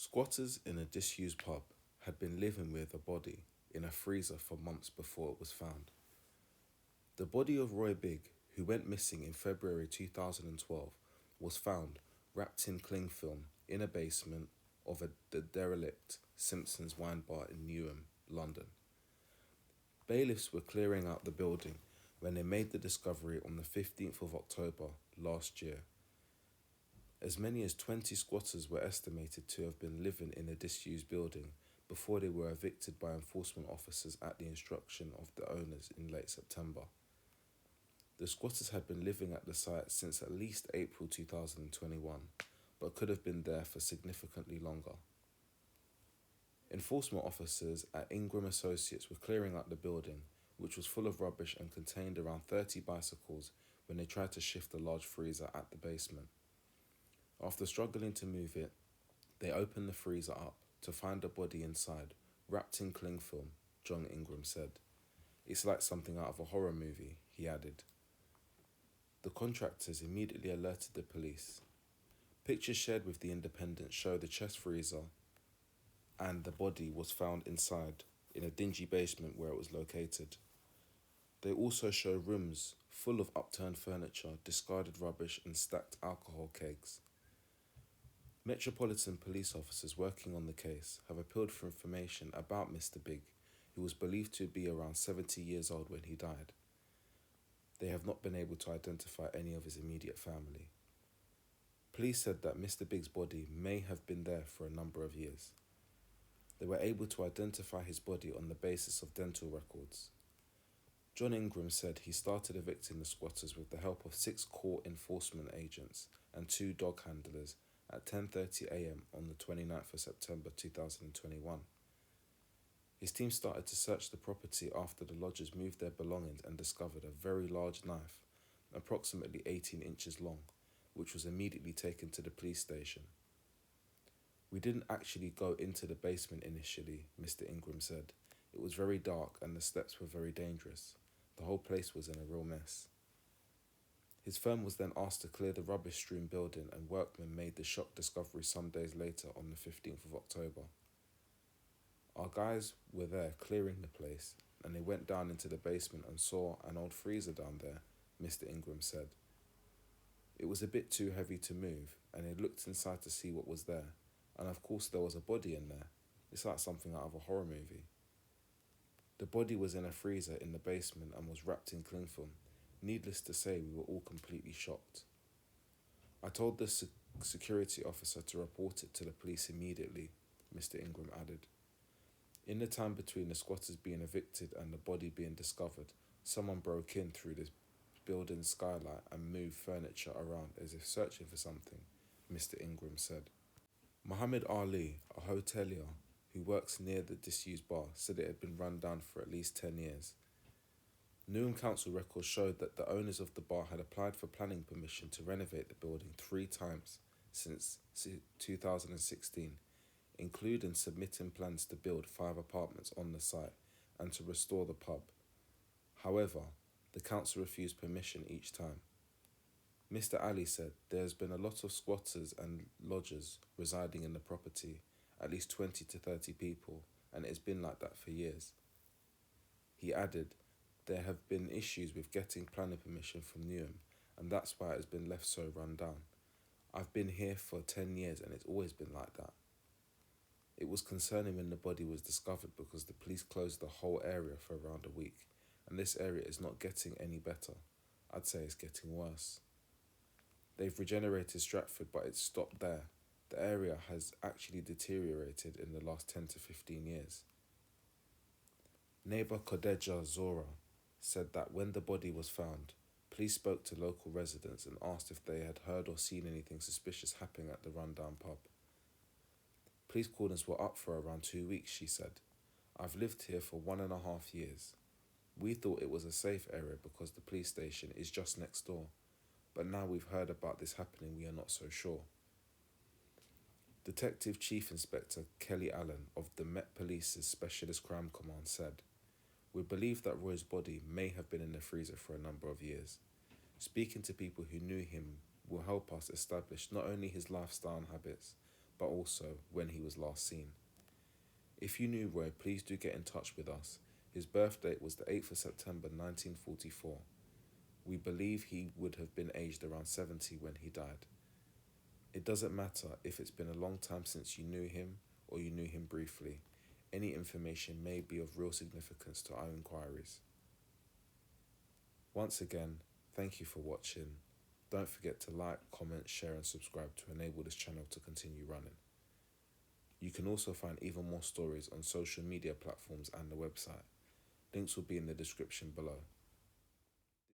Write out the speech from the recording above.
Squatters in a disused pub had been living with a body in a freezer for months before it was found. The body of Roy Bigg, who went missing in February 2012, was found wrapped in cling film in a basement of the derelict Simpson's wine bar in Newham, London. Bailiffs were clearing out the building when they made the discovery on the 15th of October last year. As many as 20 squatters were estimated to have been living in a disused building before they were evicted by enforcement officers at the instruction of the owners in late September. The squatters had been living at the site since at least April 2021, but could have been there for significantly longer. Enforcement officers at Ingram Associates were clearing out the building, which was full of rubbish and contained around 30 bicycles, when they tried to shift a large freezer at the basement. After struggling to move it, they opened the freezer up to find a body inside, wrapped in cling film, John Ingram said. It's like something out of a horror movie, he added. The contractors immediately alerted the police. Pictures shared with The Independent show the chest freezer and the body was found inside, in a dingy basement where it was located. They also show rooms full of upturned furniture, discarded rubbish and stacked alcohol kegs. Metropolitan police officers working on the case have appealed for information about Mr. Bigg, who was believed to be around 70 years old when he died. They have not been able to identify any of his immediate family. Police said that Mr. Bigg's body may have been there for a number of years. They were able to identify his body on the basis of dental records. John Ingram said he started evicting the squatters with the help of 6 court enforcement agents and 2 dog handlers at 10:30 a.m. on the 29th of September 2021. His team started to search the property after the lodgers moved their belongings and discovered a very large knife, approximately 18 inches long, which was immediately taken to the police station. We didn't actually go into the basement initially, Mr. Ingram said. It was very dark and the steps were very dangerous. The whole place was in a real mess. His firm was then asked to clear the rubbish-strewn building and workmen made the shock discovery some days later on the 15th of October. Our guys were there clearing the place and they went down into the basement and saw an old freezer down there, Mr. Ingram said. It was a bit too heavy to move and they looked inside to see what was there, and of course there was a body in there. It's like something out of a horror movie. The body was in a freezer in the basement and was wrapped in cling film. Needless to say, we were all completely shocked. I told the security officer to report it to the police immediately, Mr. Ingram added. In the time between the squatters being evicted and the body being discovered, someone broke in through the building's skylight and moved furniture around as if searching for something, Mr. Ingram said. Muhammad Ali, a hotelier who works near the disused bar, said it had been run down for at least 10 years. Newham Council records showed that the owners of the bar had applied for planning permission to renovate the building 3 times since 2016, including submitting plans to build 5 apartments on the site and to restore the pub. However, the council refused permission each time. Mr. Ali said there has been a lot of squatters and lodgers residing in the property, at least 20 to 30 people, and it has been like that for years. He added, there have been issues with getting planning permission from Newham, and that's why it has been left so run down. I've been here for 10 years and it's always been like that. It was concerning when the body was discovered because the police closed the whole area for around a week, and this area is not getting any better. I'd say it's getting worse. They've regenerated Stratford, but it's stopped there. The area has actually deteriorated in the last 10 to 15 years. Neighbour Khodeja Zora said that when the body was found, police spoke to local residents and asked if they had heard or seen anything suspicious happening at the rundown pub. Police cordons were up for around 2 weeks, she said. I've lived here for 1.5 years. We thought it was a safe area because the police station is just next door, but now we've heard about this happening, we are not so sure. Detective Chief Inspector Kelly Allen of the Met Police's Specialist Crime Command said, we believe that Roy's body may have been in the freezer for a number of years. Speaking to people who knew him will help us establish not only his lifestyle and habits, but also when he was last seen. If you knew Roy, please do get in touch with us. His birth date was the 8th of September 1944. We believe he would have been aged around 70 when he died. It doesn't matter if it's been a long time since you knew him or you knew him briefly. Any information may be of real significance to our inquiries. Once again, thank you for watching. Don't forget to like, comment, share and subscribe to enable this channel to continue running. You can also find even more stories on social media platforms and the website. Links will be in the description below.